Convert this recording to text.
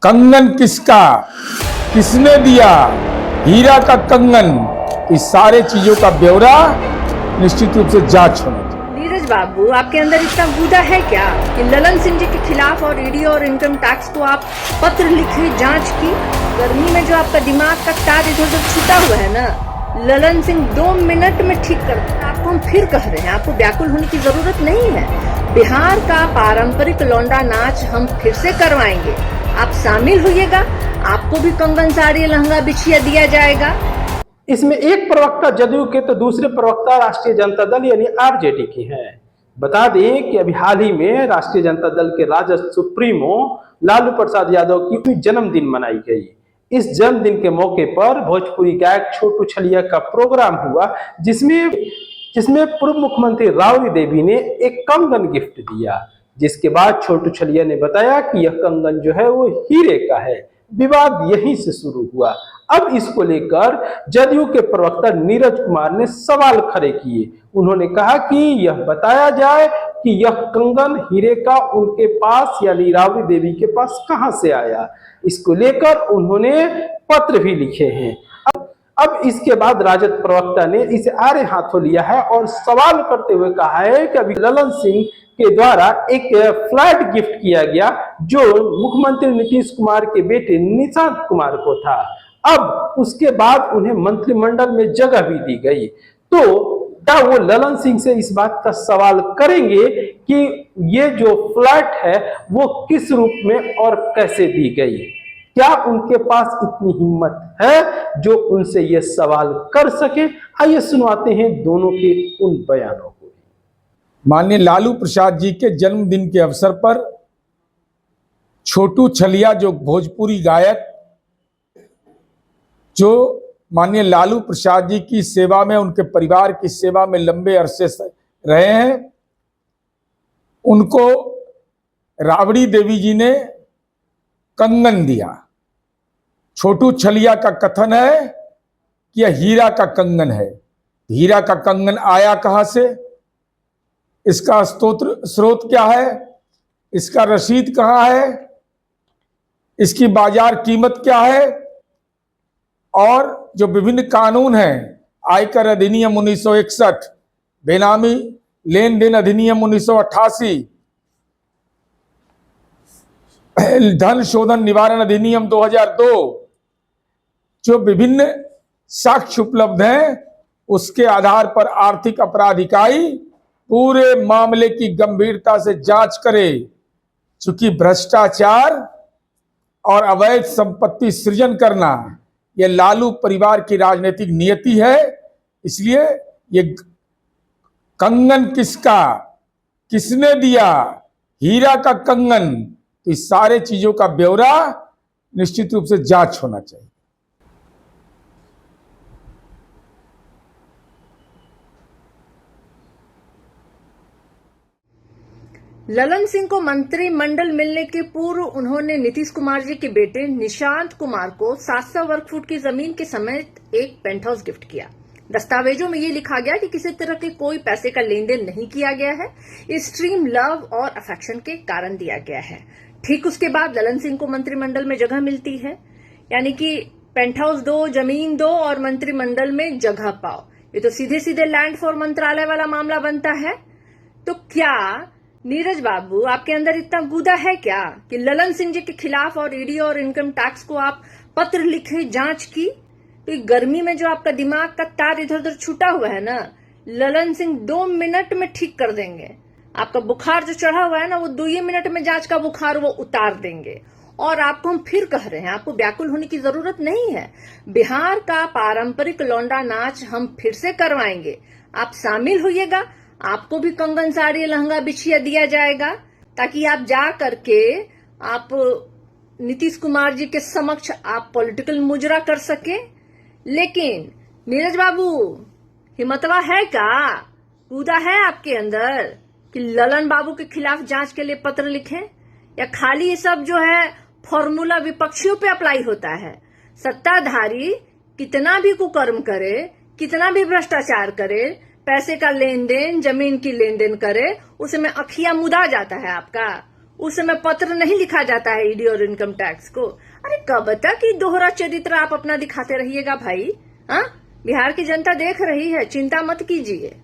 कंगन किसका, किसने दिया, हीरा का कंगन, इस सारे चीजों का ब्यौरा निश्चित रूप से जांच होना चाहिए। नीरज बाबू, आपके अंदर इतना गुदा है क्या कि ललन सिंह जी के खिलाफ और ईडी और इनकम टैक्स को आप पत्र लिखे, जांच की? गर्मी में जो आपका दिमाग का तार इधर उधर छूटा हुआ है ना, ललन सिंह 2 मिनट में ठीक कर देंगे। आपको हम फिर कह रहे हैं, आपको व्याकुल होने की जरूरत नहीं है। बिहार का पारंपरिक लौंडा नाच हम फिर से करवाएंगे, आप शामिल होइएगा। आपको भी कंगन, साड़ी, लहंगा, बिछिया दिया जाएगा। इसमें एक प्रवक्ता जदयू के तो दूसरे प्रवक्ता राष्ट्रीय जनता दल यानी आरजेडी की है। बता दें कि अभी हाल ही में राष्ट्रीय जनता दल के राजद सुप्रीमो लालू प्रसाद यादव की जन्मदिन मनाई गई। इस जन्मदिन के मौके पर भोजपुरी गायक छोटू छलिया का प्रोग्राम हुआ, जिसमें पूर्व मुख्यमंत्री राबड़ी देवी ने एक कंगन गिफ्ट दिया, जिसके बाद छोटू छलिया ने बताया कि यह कंगन जो है वो हीरे का है। विवाद यहीं से शुरू हुआ। अब इसको लेकर जदयू के प्रवक्ता नीरज कुमार ने सवाल खड़े किए। उन्होंने कहा कि यह बताया जाए कि यह कंगन हीरे का उनके पास यानी राबड़ी देवी के पास कहां से आया। इसको लेकर उन्होंने पत्र भी लिखे हैं। अब इसके बाद राजद प्रवक्ता ने इसे आड़े हाथों लिया है और सवाल करते हुए कहा है कि अभी ललन सिंह के द्वारा एक फ्लैट गिफ्ट किया गया जो मुख्यमंत्री नीतीश कुमार के बेटे निशांत कुमार को था। अब उसके बाद उन्हें मंत्रिमंडल में जगह भी दी गई। तो क्या वो ललन सिंह से इस बात का सवाल करेंगे कि ये जो फ्लैट है वो किस रूप में और कैसे दी गई? क्या उनके पास इतनी हिम्मत है जो उनसे ये सवाल कर सके? आइए सुनवाते हैं दोनों के उन बयानों को। माननीय लालू प्रसाद जी के जन्मदिन के अवसर पर छोटू छलिया जो भोजपुरी गायक जो माननीय लालू प्रसाद जी की सेवा में, उनके परिवार की सेवा में लंबे अरसे से रहे हैं, उनको राबड़ी देवी जी ने कंगन दिया। छोटू छलिया का कथन है कि यह हीरा का कंगन है। हीरा का कंगन आया कहां से, इसका स्रोत क्या है, इसका रसीद कहां है, इसकी बाजार कीमत क्या है, और जो विभिन्न कानून हैं, आयकर अधिनियम 1961, बेनामी लेन देन अधिनियम 1988, धन शोधन निवारण अधिनियम 2002, जो विभिन्न साक्ष्य उपलब्ध हैं, उसके आधार पर आर्थिक अपराध इकाई पूरे मामले की गंभीरता से जांच करे। चूंकि भ्रष्टाचार और अवैध संपत्ति सृजन करना यह लालू परिवार की राजनीतिक नियति है, इसलिए ये कंगन किसका, किसने दिया, हीरा का कंगन, तो इस सारे चीजों का ब्यौरा निश्चित रूप से जांच होना चाहिए। ललन सिंह को मंत्रिमंडल मिलने के पूर्व उन्होंने नीतीश कुमार जी के बेटे निशांत कुमार को 700 वर्ग फुट की जमीन के समेत एक पेंट हाउस गिफ्ट किया। दस्तावेजों में ये लिखा गया कि किसी तरह के कोई पैसे का लेन देन नहीं किया गया है, एक्सट्रीम लव और अफेक्शन के कारण दिया गया है। ठीक उसके बाद ललन सिंह को मंत्रिमंडल में जगह मिलती है, यानी कि पेंट हाउस दो, जमीन दो और मंत्रिमंडल में जगह पाओ। ये तो सीधे सीधे लैंड फॉर मंत्रालय वाला मामला बनता है। तो क्या नीरज बाबू, आपके अंदर इतना गुदा है क्या कि ललन सिंह जी के खिलाफ और ईडी और इनकम टैक्स को आप पत्र लिखे, जांच की? तो गर्मी में जो आपका दिमाग का तार इधर उधर छूटा हुआ है ना, ललन सिंह 2 मिनट में ठीक कर देंगे। आपका बुखार जो चढ़ा हुआ है ना, वो 2 मिनट में जांच का बुखार वो उतार देंगे। और आपको हम फिर कह रहे हैं, आपको व्याकुल होने की जरूरत नहीं है। बिहार का पारंपरिक लौंडा नाच हम फिर से करवाएंगे, आप शामिल होइएगा। आपको भी कंगन, साड़ी, लहंगा, बिछिया दिया जाएगा, ताकि आप जा करके आप नीतीश कुमार जी के समक्ष आप पॉलिटिकल मुजरा कर सके। लेकिन नीरज बाबू, हिम्मतवा है क्या, कूदा है आपके अंदर कि ललन बाबू के खिलाफ जांच के लिए पत्र लिखें? या खाली ये सब जो है फॉर्मूला विपक्षियों पे अप्लाई होता है? सत्ताधारी कितना भी कुकर्म करे, कितना भी भ्रष्टाचार करे, पैसे का लेन देन, जमीन की लेन देन करे, उसमें अखिया मुदा जाता है आपका। उस समय पत्र नहीं लिखा जाता है ईडी और इनकम टैक्स को। अरे कब तक ये दोहरा चरित्र आप अपना दिखाते रहिएगा भाई? हाँ, बिहार की जनता देख रही है, चिंता मत कीजिए।